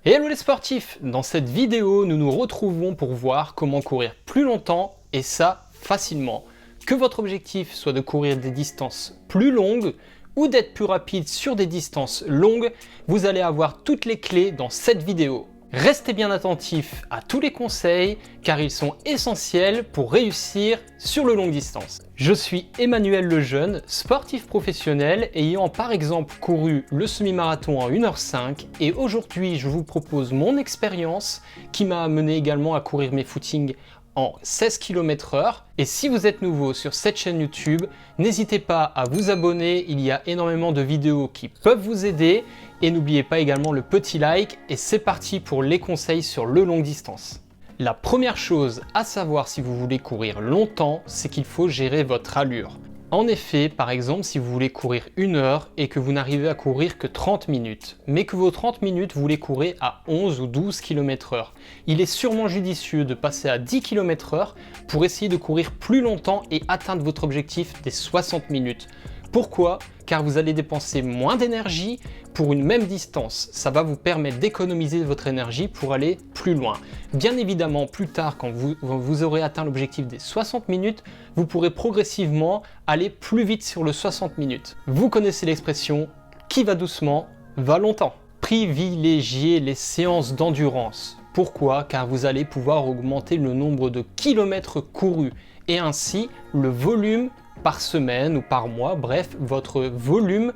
Hello les sportifs! Dans cette vidéo, nous nous retrouvons pour voir comment courir plus longtemps et ça facilement. Que votre objectif soit de courir des distances plus longues ou d'être plus rapide sur des distances longues, vous allez avoir toutes les clés dans cette vidéo. Restez bien attentifs à tous les conseils car ils sont essentiels pour réussir sur le longue distance. Je suis Emmanuel Lejeune, sportif professionnel ayant par exemple couru le semi-marathon en 1h05 et aujourd'hui je vous propose mon expérience qui m'a amené également à courir mes footings en 16 km/h. Et si vous êtes nouveau sur cette chaîne YouTube, n'hésitez pas à vous abonner, il y a énormément de vidéos qui peuvent vous aider. Et n'oubliez pas également le petit like et c'est parti pour les conseils sur le longue distance. La première chose à savoir si vous voulez courir longtemps, c'est qu'il faut gérer votre allure. En effet, par exemple, si vous voulez courir 1 heure et que vous n'arrivez à courir que 30 minutes, mais que vos 30 minutes vous les courez à 11 ou 12 km/h, il est sûrement judicieux de passer à 10 km/h pour essayer de courir plus longtemps et atteindre votre objectif des 60 minutes. Pourquoi ? Car vous allez dépenser moins d'énergie pour une même distance. Ça va vous permettre d'économiser votre énergie pour aller plus loin. Bien évidemment, plus tard, quand vous aurez atteint l'objectif des 60 minutes, vous pourrez progressivement aller plus vite sur le 60 minutes. Vous connaissez l'expression « qui va doucement, va longtemps ». Privilégiez les séances d'endurance. Pourquoi ? Car vous allez pouvoir augmenter le nombre de kilomètres courus et ainsi le volume par semaine ou par mois, bref, votre volume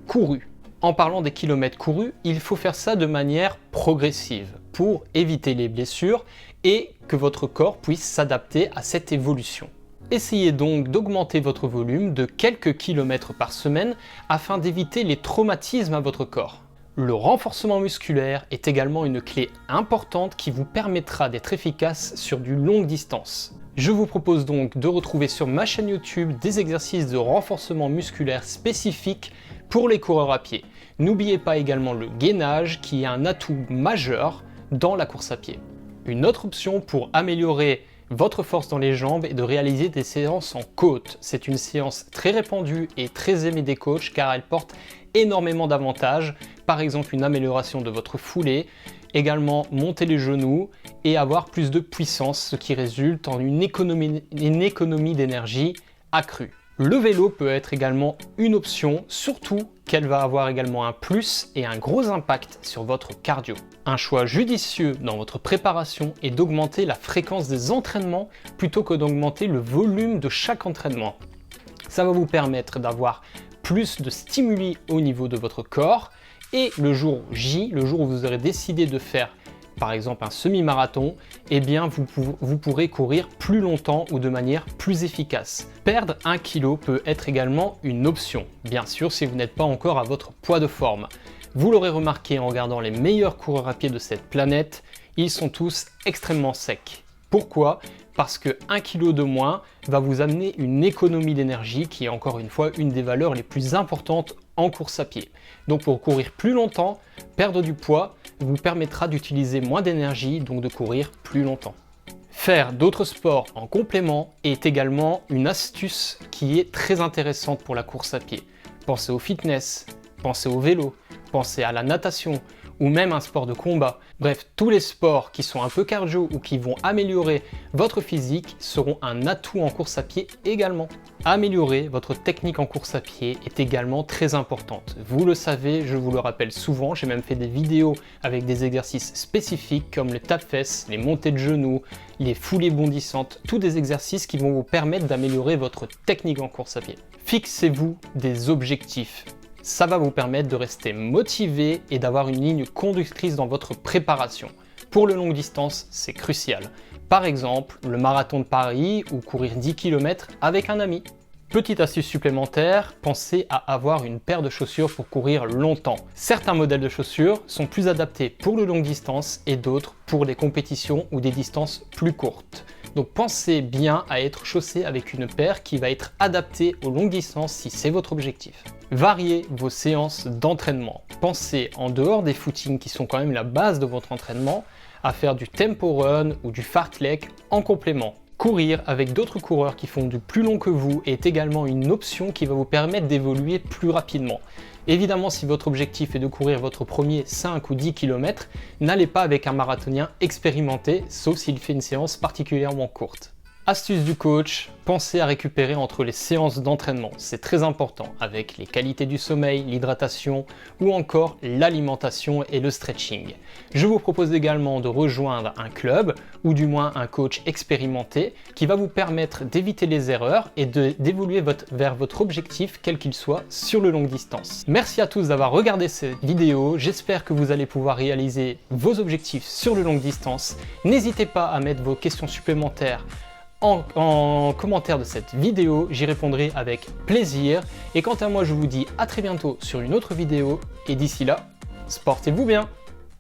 couru. En parlant des kilomètres courus, il faut faire ça de manière progressive pour éviter les blessures et que votre corps puisse s'adapter à cette évolution. Essayez donc d'augmenter votre volume de quelques kilomètres par semaine afin d'éviter les traumatismes à votre corps. Le renforcement musculaire est également une clé importante qui vous permettra d'être efficace sur du longue distance. Je vous propose donc de retrouver sur ma chaîne YouTube des exercices de renforcement musculaire spécifiques pour les coureurs à pied. N'oubliez pas également le gainage qui est un atout majeur dans la course à pied. Une autre option pour améliorer votre force dans les jambes est de réaliser des séances en côte. C'est une séance très répandue et très aimée des coachs car elle porte énormément d'avantages. Par exemple une amélioration de votre foulée, également monter les genoux et avoir plus de puissance, ce qui résulte en une économie d'énergie accrue. Le vélo peut être également une option, surtout qu'elle va avoir également un plus et un gros impact sur votre cardio. Un choix judicieux dans votre préparation est d'augmenter la fréquence des entraînements plutôt que d'augmenter le volume de chaque entraînement. Ça va vous permettre d'avoir plus de stimuli au niveau de votre corps et le jour J, le jour où vous aurez décidé de faire par exemple un semi-marathon, eh bien vous pourrez courir plus longtemps ou de manière plus efficace. Perdre 1 kg peut être également une option, bien sûr si vous n'êtes pas encore à votre poids de forme. Vous l'aurez remarqué en regardant les meilleurs coureurs à pied de cette planète, ils sont tous extrêmement secs. Pourquoi ? Parce que 1 kg de moins va vous amener une économie d'énergie qui est encore une fois une des valeurs les plus importantes en course à pied. Donc pour courir plus longtemps, perdre du poids vous permettra d'utiliser moins d'énergie, donc de courir plus longtemps. Faire d'autres sports en complément est également une astuce qui est très intéressante pour la course à pied. Pensez au fitness, pensez au vélo, pensez à la natation ou même un sport de combat. Bref, tous les sports qui sont un peu cardio ou qui vont améliorer votre physique seront un atout en course à pied également. Améliorer votre technique en course à pied est également très importante. Vous le savez, je vous le rappelle souvent, j'ai même fait des vidéos avec des exercices spécifiques comme le tape-fesses, les montées de genoux, les foulées bondissantes, tous des exercices qui vont vous permettre d'améliorer votre technique en course à pied. Fixez-vous des objectifs. Ça va vous permettre de rester motivé et d'avoir une ligne conductrice dans votre préparation. Pour le longue distance, c'est crucial. Par exemple, le marathon de Paris ou courir 10 km avec un ami. Petite astuce supplémentaire, pensez à avoir une paire de chaussures pour courir longtemps. Certains modèles de chaussures sont plus adaptés pour le longue distance et d'autres pour des compétitions ou des distances plus courtes. Donc pensez bien à être chaussé avec une paire qui va être adaptée aux longues distances si c'est votre objectif. Variez vos séances d'entraînement. Pensez en dehors des footings qui sont quand même la base de votre entraînement à faire du tempo run ou du fartlek en complément. Courir avec d'autres coureurs qui font du plus long que vous est également une option qui va vous permettre d'évoluer plus rapidement. Évidemment, si votre objectif est de courir votre premier 5 ou 10 km, n'allez pas avec un marathonien expérimenté, sauf s'il fait une séance particulièrement courte. Astuce du coach, pensez à récupérer entre les séances d'entraînement, c'est très important, avec les qualités du sommeil, l'hydratation ou encore l'alimentation et le stretching. Je vous propose également de rejoindre un club ou du moins un coach expérimenté qui va vous permettre d'éviter les erreurs et d'évoluer vers votre objectif quel qu'il soit sur le longue distance. Merci à tous d'avoir regardé cette vidéo, j'espère que vous allez pouvoir réaliser vos objectifs sur le longue distance. N'hésitez pas à mettre vos questions supplémentaires en commentaire de cette vidéo, j'y répondrai avec plaisir. Et quant à moi, je vous dis à très bientôt sur une autre vidéo. Et d'ici là, sportez-vous bien!